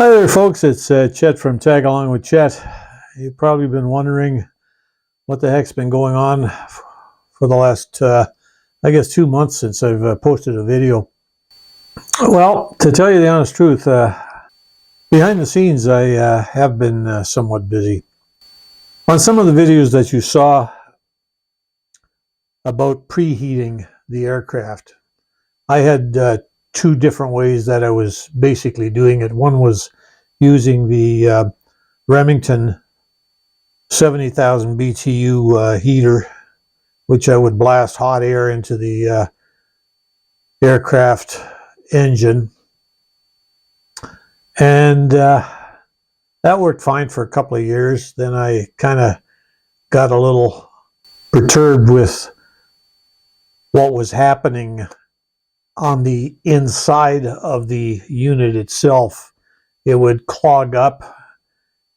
Hi there, folks. It's Chet from Tag Along with Chet. You've probably been wondering what the heck's been going on for the last, I guess, 2 months since I've posted a video. Well, to tell you the honest truth, behind the scenes, I have been somewhat busy. On some of the videos that you saw about preheating the aircraft, I had two different ways that I was basically doing it. One was using the Remington 70,000 BTU heater, which I would blast hot air into the aircraft engine. And that worked fine for a couple of years. Then I kind of got a little perturbed with what was happening on the inside of the unit itself. It would clog up,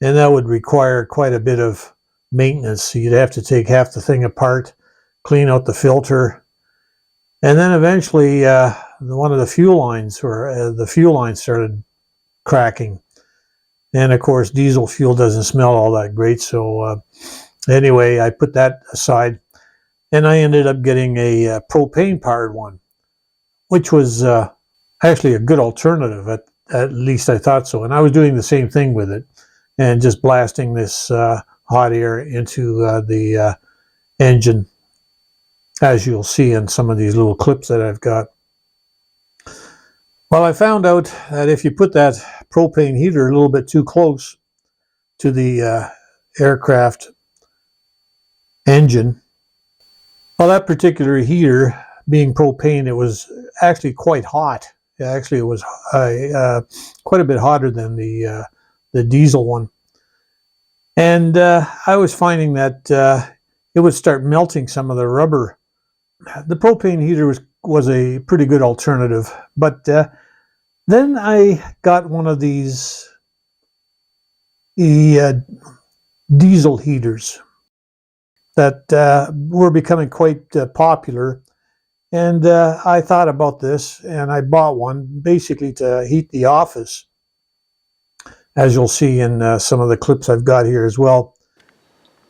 and that would require quite a bit of maintenance. So you'd have to take half the thing apart, clean out the filter, and then eventually one of the fuel lines, or the fuel line, started cracking. And of course, diesel fuel doesn't smell all that great. So anyway, I put that aside, and I ended up getting a propane-powered one, which was actually a good alternative. At least I thought so. And I was doing the same thing with it, and just blasting this hot air into the engine, as you'll see in some of these little clips that I've got. Well, I found out that if you put that propane heater a little bit too close to the aircraft engine, well, that particular heater, being propane, it was actually quite hot. Actually, it was quite a bit hotter than the diesel one. And I was finding that it would start melting some of the rubber. The propane heater was a pretty good alternative. But then I got one of these diesel heaters that were becoming quite popular. And I thought about this, and I bought one basically to heat the office, as you'll see in some of the clips I've got here as well.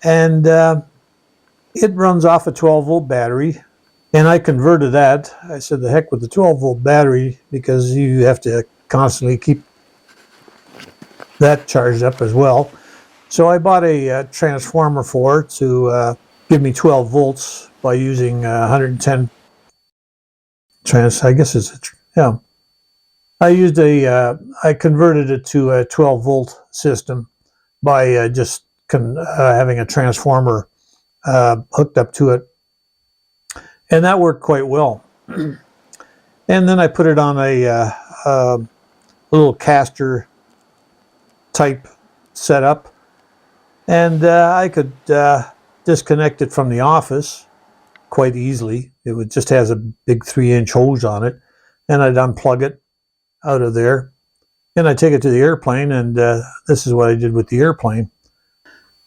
And it runs off a 12-volt battery, and I converted that. I said, the heck with the 12-volt battery, because you have to constantly keep that charged up as well. So I bought a transformer for it to give me 12 volts by using 110 I guess it's yeah. I converted it to a 12-volt system by just having a transformer hooked up to it, and that worked quite well. And then I put it on a little caster type setup, and I could disconnect it from the office quite easily. It just has a big 3-inch hose on it, and I'd unplug it out of there, and I take it to the airplane, and this is what I did with the airplane.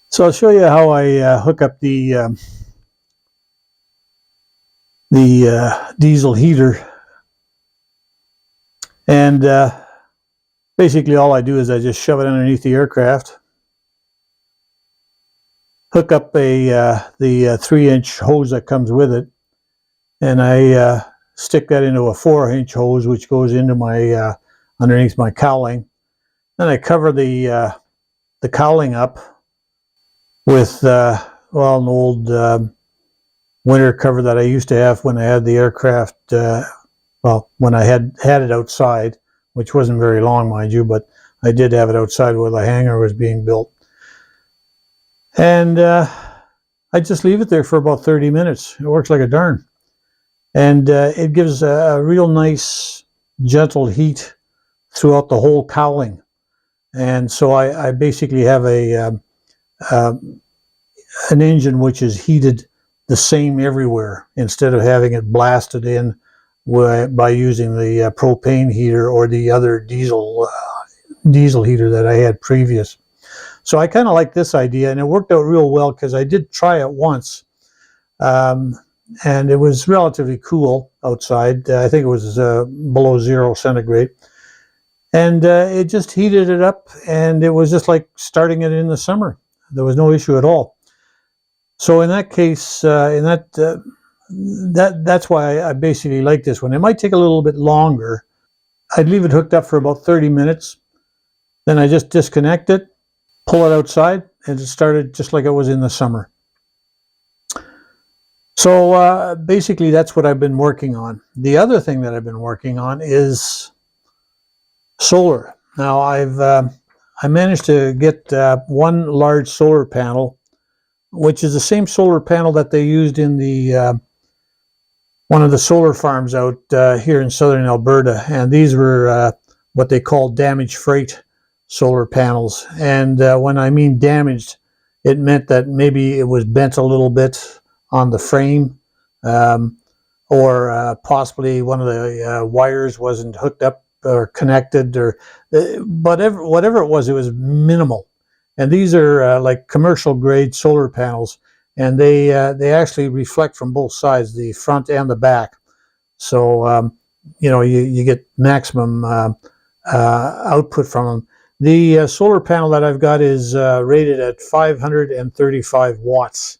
So I'll show you how I hook up the diesel heater. And basically all I do is I just shove it underneath the aircraft, hook up the 3-inch hose that comes with it, and I stick that into a 4-inch hose, which goes into my underneath my cowling. Then I cover the cowling up with well, an old winter cover that I used to have when I had the aircraft. Well, when I had it outside, which wasn't very long, mind you, but I did have it outside where the hangar was being built. And I just leave it there for about 30 minutes. It works like a darn. And it gives a real nice, gentle heat throughout the whole cowling. And so I basically have an engine which is heated the same everywhere, instead of having it blasted in by using the propane heater or the other diesel heater that I had previous. So I kind of like this idea, and it worked out real well, because I did try it once. And it was relatively cool outside. I think it was below 0 centigrade. And it just heated it up, and it was just like starting it in the summer. There was no issue at all. So in that case, that's why I basically like this one. It might take a little bit longer. I'd leave it hooked up for about 30 minutes. Then I just disconnect it, pull it outside, and it started just like it was in the summer. So basically that's what I've been working on. The other thing that I've been working on is solar. Now I managed to get one large solar panel, which is the same solar panel that they used in the one of the solar farms out here in southern Alberta, and these were what they call damaged freight solar panels. And when I mean damaged, it meant that maybe it was bent a little bit on the frame, or possibly one of the wires wasn't hooked up or connected, or whatever it was minimal. And these are like commercial grade solar panels, and they actually reflect from both sides, the front and the back. So you get maximum output from them. The solar panel that I've got is rated at 535 watts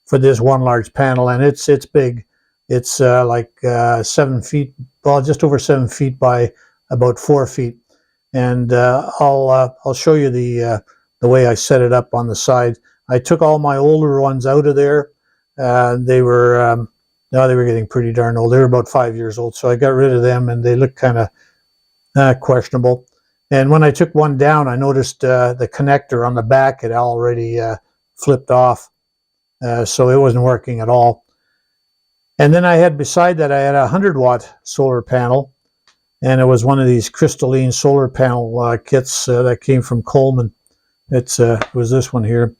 for this one large panel, and it's big. It's like 7 feet, well, just over 7 feet by about 4 feet. And I'll show you the way I set it up on the side. I took all my older ones out of there. They were getting pretty darn old. They were about 5 years old, so I got rid of them, and they looked kind of questionable. And when I took one down, I noticed the connector on the back had already flipped off, so it wasn't working at all. And then I had beside that, I had a 100-watt solar panel, and it was one of these crystalline solar panel kits that came from Coleman. It was this one here.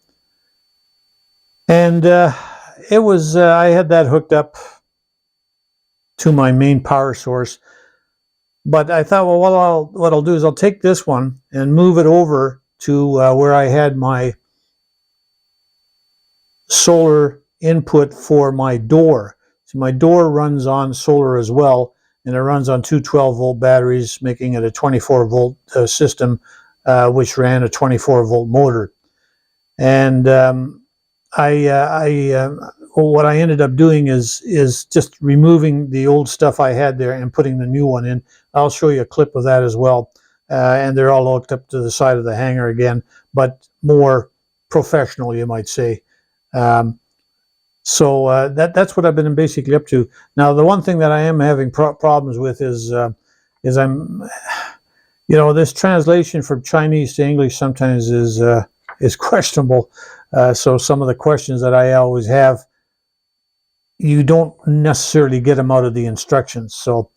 And it was I had that hooked up to my main power source. But I thought, well, what I'll do is I'll take this one and move it over to where I had my solar input for my door. So my door runs on solar as well, and it runs on two 12-volt batteries, making it a 24-volt system, which ran a 24-volt motor. And what I ended up doing is just removing the old stuff I had there and putting the new one in. I'll show you a clip of that as well. And they're all hooked up to the side of the hanger again, but more professional, you might say. So that's what I've been basically up to. Now, the one thing that I am having problems with is I'm, this translation from Chinese to English sometimes is questionable. So some of the questions that I always have, you don't necessarily get them out of the instructions. So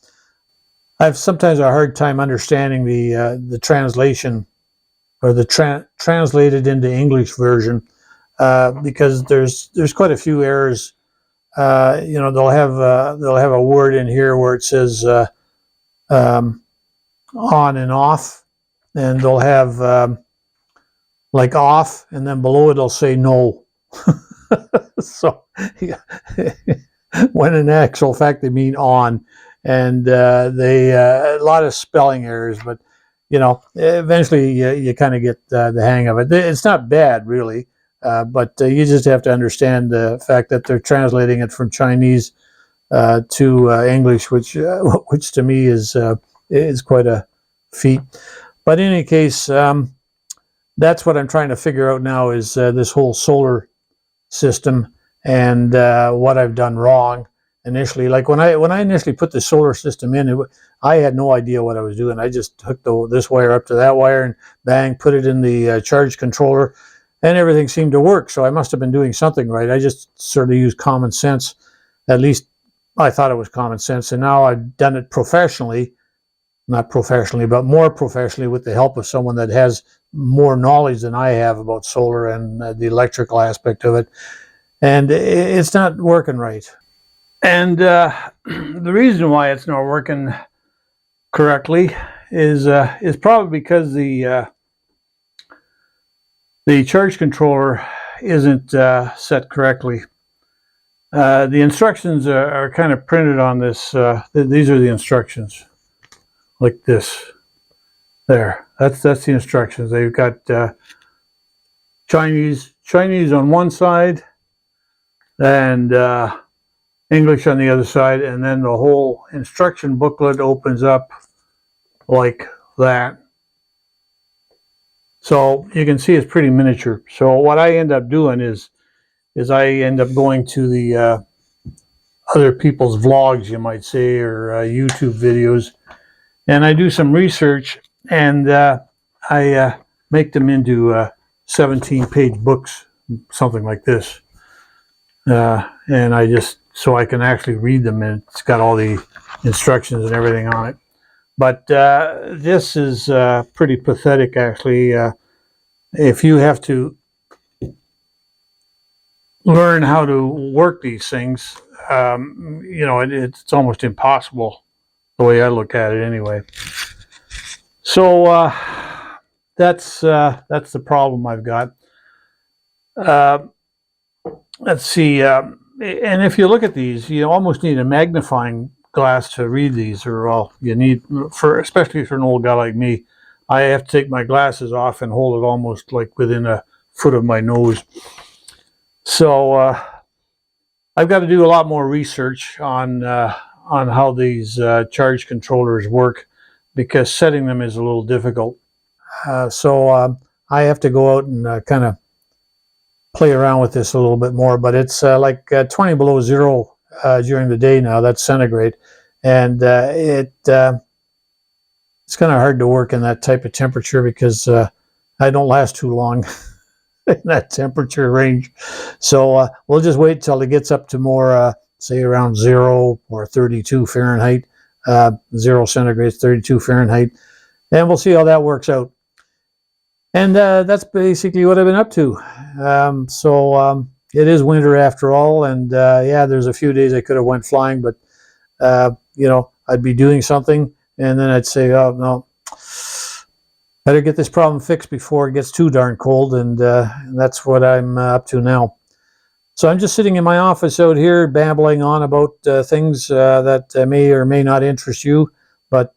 I have sometimes a hard time understanding the translation or the translated into English version, because there's quite a few errors. They'll have a word in here where it says on and off, and they'll have like off, and then below it it'll say no. So when in actual fact they mean on, and they a lot of spelling errors, but eventually you kind of get the hang of it. It's not bad really, but you just have to understand the fact that they're translating it from Chinese to English, which to me is quite a feat. But in any case, that's what I'm trying to figure out now, is this whole solar system, and what I've done wrong initially. Like when I initially put the solar system in, I had no idea what I was doing. I just hooked this wire up to that wire and bang, put it in the charge controller, and everything seemed to work. So I must have been doing something right. I just sort of used common sense. At least I thought it was common sense, and now I've done it professionally. Not professionally, but more professionally, with the help of someone that has more knowledge than I have about solar and the electrical aspect of it. And it's not working right. And the reason why it's not working correctly is probably because the charge controller isn't set correctly. The instructions are kind of printed on this. These are the instructions, like this. There, that's the instructions. They've got Chinese on one side and English on the other side, and then the whole instruction booklet opens up like that. So you can see it's pretty miniature. So what I end up doing is I end up going to the other people's vlogs, you might say, or YouTube videos, and I do some research, and I make them into 17-page books, something like this, and I just, so I can actually read them, and it's got all the instructions and everything on it. But this is pretty pathetic, actually. If you have to learn how to work these things, you know, it's almost impossible, the way I look at it anyway. So that's the problem I've got. Let's see, and if you look at these, you almost need a magnifying glass to read these, or well, you need, for especially for an old guy like me, I have to take my glasses off and hold it almost like within a foot of my nose. So I've got to do a lot more research on how these charge controllers work, because setting them is a little difficult. So I have to go out and kind of play around with this a little bit more, but it's like 20 below zero during the day now. That's centigrade, and it's kind of hard to work in that type of temperature, because I don't last too long in that temperature range. So we'll just wait till it gets up to more, say around 0 or 32 Fahrenheit, 0 centigrade, 32 Fahrenheit, and we'll see how that works out. And that's basically what I've been up to. It is winter after all, and yeah, there's a few days I could have went flying, but you know, I'd be doing something, and then I'd say, oh no, better get this problem fixed before it gets too darn cold, and that's what I'm up to now. So I'm just sitting in my office out here, babbling on about things that may or may not interest you, but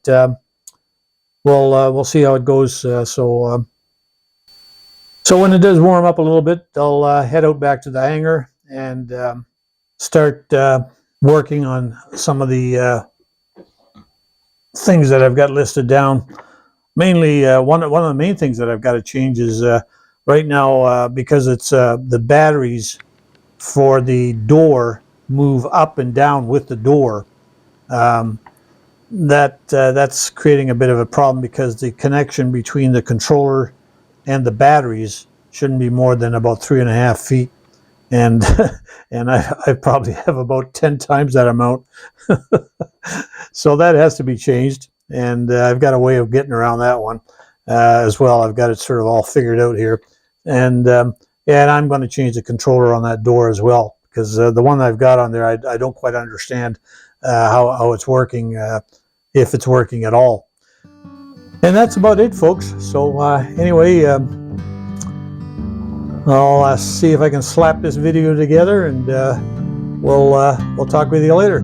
we'll see how it goes. So when it does warm up a little bit, I'll head out back to the hangar and start working on some of the things that I've got listed down. Mainly, one of the main things that I've got to change is right now, because it's the batteries for the door move up and down with the door. That's creating a bit of a problem, because the connection between the controller and the batteries shouldn't be more than about 3.5 feet, and and I probably have about 10 times that amount. So that has to be changed, and I've got a way of getting around that one as well. I've got it sort of all figured out here, and I'm going to change the controller on that door as well, because the one I've got on there, I don't quite understand how it's working, if it's working at all. And that's about it, folks. So anyway, I'll see if I can slap this video together, and we'll talk with you later.